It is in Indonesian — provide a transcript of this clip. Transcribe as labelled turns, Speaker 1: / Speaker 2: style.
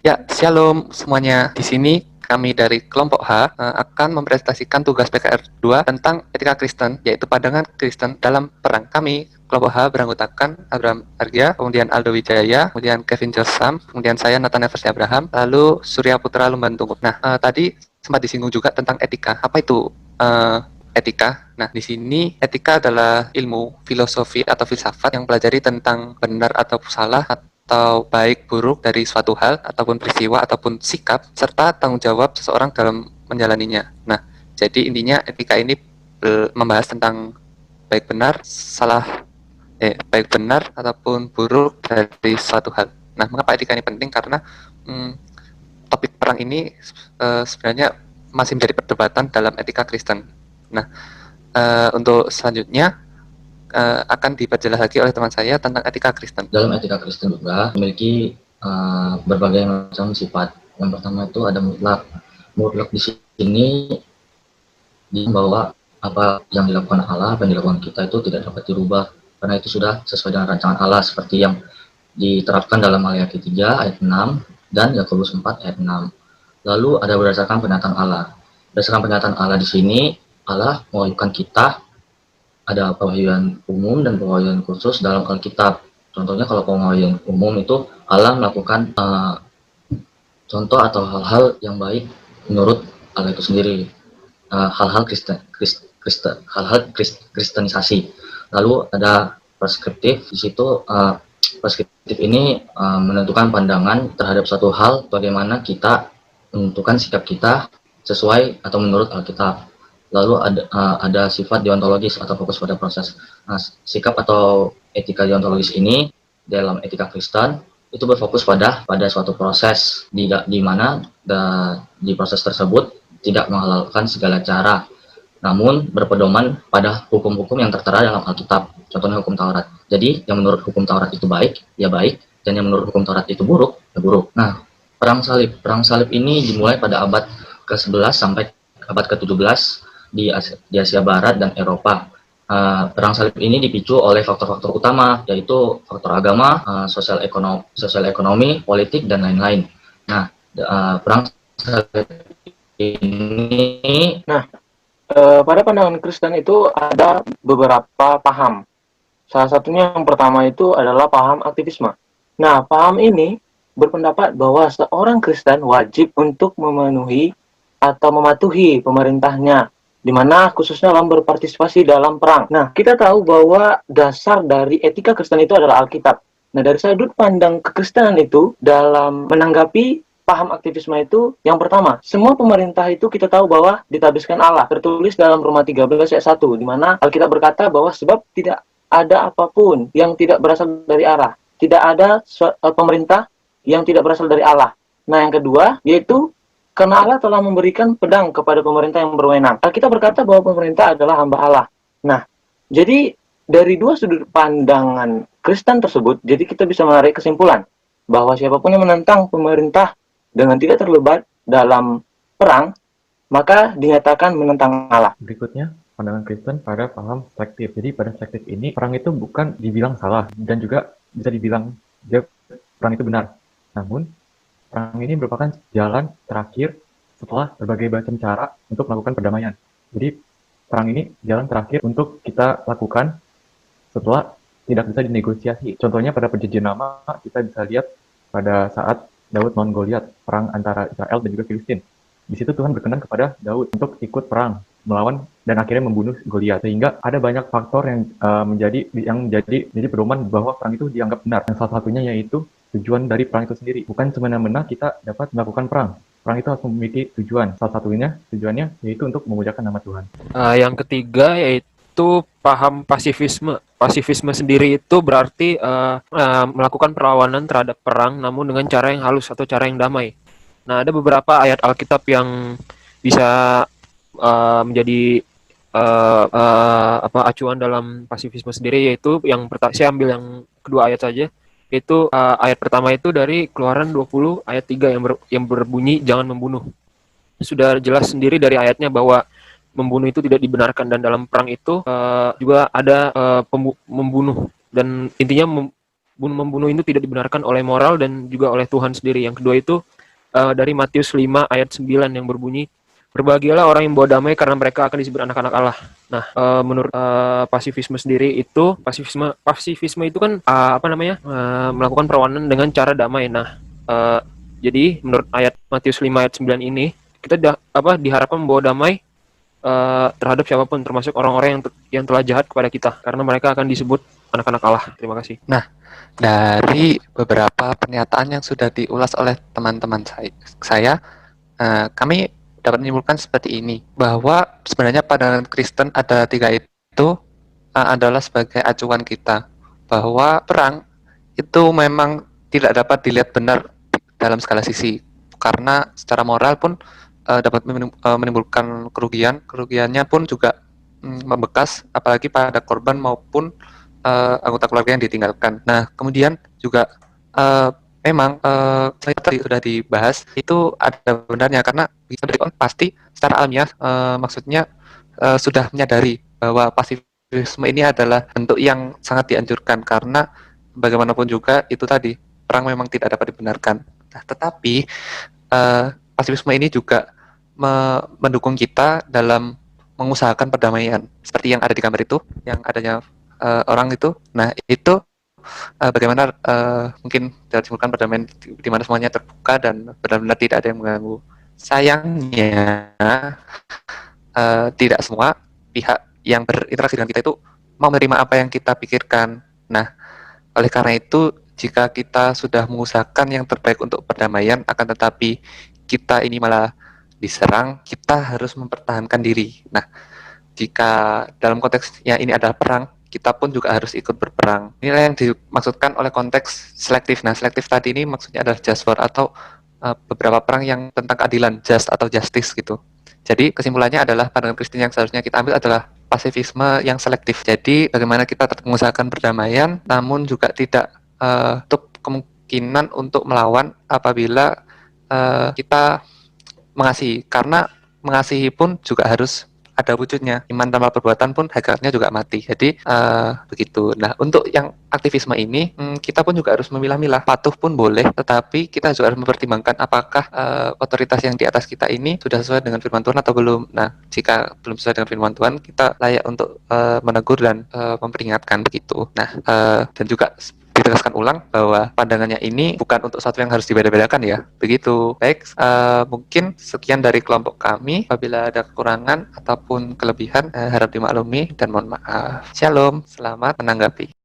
Speaker 1: Ya, shalom semuanya. Di sini kami dari kelompok H akan mempresentasikan tugas PKR 2 tentang etika Kristen, yaitu pandangan Kristen dalam perang. Kami, kelompok H, beranggotakan Abraham Argia, kemudian Aldo Wijaya, kemudian Kevin Josam, kemudian saya Nathan Eversi Abraham, lalu Surya Putra Lumban Tunggu. Nah, tadi sempat disinggung juga tentang etika. Apa itu etika? Nah, di sini etika adalah ilmu filosofi atau filsafat yang pelajari tentang benar atau salah, atau baik buruk dari suatu hal ataupun peristiwa ataupun sikap serta tanggung jawab seseorang dalam menjalaninya. Nah, jadi intinya etika ini membahas tentang baik benar, baik benar ataupun buruk dari suatu hal. Nah, mengapa etika ini penting? Karena topik perang ini sebenarnya masih menjadi perdebatan dalam etika Kristen. Nah, untuk selanjutnya akan diperjelas lagi oleh teman saya tentang etika Kristen.
Speaker 2: Dalam etika Kristen juga memiliki berbagai macam sifat. Yang pertama itu ada mutlak. Mutlak di sini bahwa apa yang dilakukan Allah, apa yang dilakukan kita itu tidak dapat dirubah, karena itu sudah sesuai dengan rancangan Allah seperti yang diterapkan dalam Maleakhi 3 ayat 6 dan Yakobus 4 ayat 6. Lalu ada berdasarkan pernyataan Allah. Berdasarkan pernyataan Allah di sini, Allah mewahyukan kita, ada pewahyuan umum dan pewahyuan khusus dalam Alkitab. Contohnya kalau pewahyuan umum itu Allah melakukan contoh atau hal-hal yang baik menurut Allah itu sendiri, hal-hal kristenisasi. Lalu ada preskriptif. Di situ preskriptif ini menentukan pandangan terhadap suatu hal, bagaimana kita menentukan sikap kita sesuai atau menurut Alkitab. Lalu ada sifat deontologis atau fokus pada proses. Sikap atau etika deontologis ini dalam etika Kristen itu berfokus pada suatu proses di mana di proses tersebut tidak menghalalkan segala cara, namun berpedoman pada hukum-hukum yang tertera dalam Alkitab. Contohnya hukum Taurat. Jadi yang menurut hukum Taurat itu baik, ya baik, dan yang menurut hukum Taurat itu buruk, ya buruk. Nah, perang salib ini dimulai pada abad ke-11 sampai abad ke-17 di Asia Barat dan Eropa. Perang salib ini dipicu oleh faktor-faktor utama, yaitu faktor agama, sosial ekonomi, politik, dan lain-lain. Nah, perang salib ini.
Speaker 3: Nah, pada pandangan Kristen itu ada beberapa paham. Salah satunya yang pertama itu adalah paham aktivisme. Nah, paham ini berpendapat bahwa seorang Kristen wajib untuk memenuhi atau mematuhi pemerintahnya, di mana khususnya dalam berpartisipasi dalam perang. Nah, kita tahu bahwa dasar dari etika Kristen itu adalah Alkitab. Nah, dari sudut pandang kekristenan itu, dalam menanggapi paham aktivisme itu, yang pertama, semua pemerintah itu kita tahu bahwa ditabiskan Allah. Tertulis dalam Roma 13 ayat 1, di mana Alkitab berkata bahwa sebab tidak ada apapun yang tidak berasal dari Allah. Tidak ada pemerintah yang tidak berasal dari Allah. Nah, yang kedua, yaitu karena Allah telah memberikan pedang kepada pemerintah yang berwenang. Kita berkata bahwa pemerintah adalah hamba Allah. Nah, jadi dari dua sudut pandangan Kristen tersebut, jadi kita bisa menarik kesimpulan bahwa siapapun yang menentang pemerintah dengan tidak terlibat dalam perang, maka dinyatakan menentang Allah.
Speaker 4: Berikutnya, pandangan Kristen pada paham selektif. Jadi pada selektif ini, perang itu bukan dibilang salah, dan juga bisa dibilang perang itu benar. Namun, perang ini merupakan jalan terakhir setelah berbagai macam cara untuk melakukan perdamaian. Jadi, perang ini jalan terakhir untuk kita lakukan setelah tidak bisa dinegosiasi. Contohnya pada perjanjian lama, kita bisa lihat pada saat Daud melawan Goliat, perang antara Israel dan juga Filistin. Di situ Tuhan berkenan kepada Daud untuk ikut perang melawan dan akhirnya membunuh Goliat, sehingga ada banyak faktor yang menjadi pedoman bahwa perang itu dianggap benar. Yang salah satunya yaitu tujuan dari perang itu sendiri. Bukan semena-mena kita dapat melakukan perang. Perang itu harus memiliki tujuan. Salah satunya tujuannya yaitu untuk memuliakan nama Tuhan.
Speaker 5: Yang ketiga yaitu paham pasifisme. Pasifisme sendiri itu berarti melakukan perlawanan terhadap perang, namun dengan cara yang halus atau cara yang damai. Nah, ada beberapa ayat Alkitab yang bisa menjadi acuan dalam pasifisme sendiri, yaitu saya ambil yang kedua ayat saja. Itu ayat pertama itu dari Keluaran 20 ayat 3 yang berbunyi jangan membunuh. Sudah jelas sendiri dari ayatnya bahwa membunuh itu tidak dibenarkan, dan dalam perang itu juga ada membunuh, dan intinya membunuh itu tidak dibenarkan oleh moral dan juga oleh Tuhan sendiri. Yang kedua itu dari Matius 5 ayat 9 yang berbunyi, "Berbahagialah orang yang membawa damai karena mereka akan disebut anak-anak Allah." Nah, menurut pasifisme sendiri itu, pasifisme itu kan melakukan perlawanan dengan cara damai. Nah, jadi menurut ayat Matius 5 ayat 9 ini, kita diharapkan membawa damai terhadap siapapun, termasuk orang-orang yang telah jahat kepada kita, karena mereka akan disebut anak-anak Allah. Terima kasih.
Speaker 1: Dari beberapa pernyataan yang sudah diulas oleh teman-teman saya, kami dapat menyimpulkan seperti ini, bahwa sebenarnya pandangan Kristen ada 3 itu adalah sebagai acuan kita, bahwa perang itu memang tidak dapat dilihat benar dalam segala sisi, karena secara moral pun dapat menimbulkan kerugiannya pun juga membekas, apalagi pada korban maupun anggota keluarga yang ditinggalkan. Nah, kemudian juga memang tadi sudah dibahas, itu ada benarnya, karena pasti secara alamiah maksudnya sudah menyadari bahwa pasifisme ini adalah bentuk yang sangat dianjurkan, karena bagaimanapun juga itu tadi, perang memang tidak dapat dibenarkan. Nah, tetapi pasifisme ini juga mendukung kita dalam mengusahakan perdamaian, seperti yang ada di gambar itu, yang adanya orang itu. Nah, itu bagaimana mungkin dapat disimpulkan perdamaian di mana semuanya terbuka dan benar-benar tidak ada yang mengganggu. Sayangnya tidak semua pihak yang berinteraksi dengan kita itu mau menerima apa yang kita pikirkan. Nah, oleh karena itu, jika kita sudah mengusahakan yang terbaik untuk perdamaian, akan tetapi kita ini malah diserang, kita harus mempertahankan diri. Nah, jika dalam konteksnya ini adalah perang, kita pun juga harus ikut berperang. Inilah yang dimaksudkan oleh konteks selektif. Nah, selektif tadi ini maksudnya adalah just war, atau beberapa perang yang tentang keadilan, just atau justice gitu. Jadi kesimpulannya adalah pandangan Kristen yang seharusnya kita ambil adalah pasifisme yang selektif. Jadi bagaimana kita tetap mengusahakan perdamaian, namun juga tidak tutup kemungkinan untuk melawan apabila kita mengasihi, karena mengasihi pun juga harus ada wujudnya. Iman tanpa perbuatan pun hakikatnya juga mati. Jadi begitu. Nah, untuk yang aktivisme ini, kita pun juga harus memilah-milah. Patuh pun boleh, tetapi kita juga harus mempertimbangkan apakah otoritas yang di atas kita ini sudah sesuai dengan firman Tuhan atau belum. Nah, jika belum sesuai dengan firman Tuhan, kita layak untuk menegur dan memperingatkan begitu. Nah, dan juga ditegaskan ulang bahwa pandangannya ini bukan untuk sesuatu yang harus dibeda-bedakan ya. Begitu. Baik, mungkin sekian dari kelompok kami. Apabila ada kekurangan ataupun kelebihan, harap dimaklumi dan mohon maaf. Shalom, selamat menanggapi.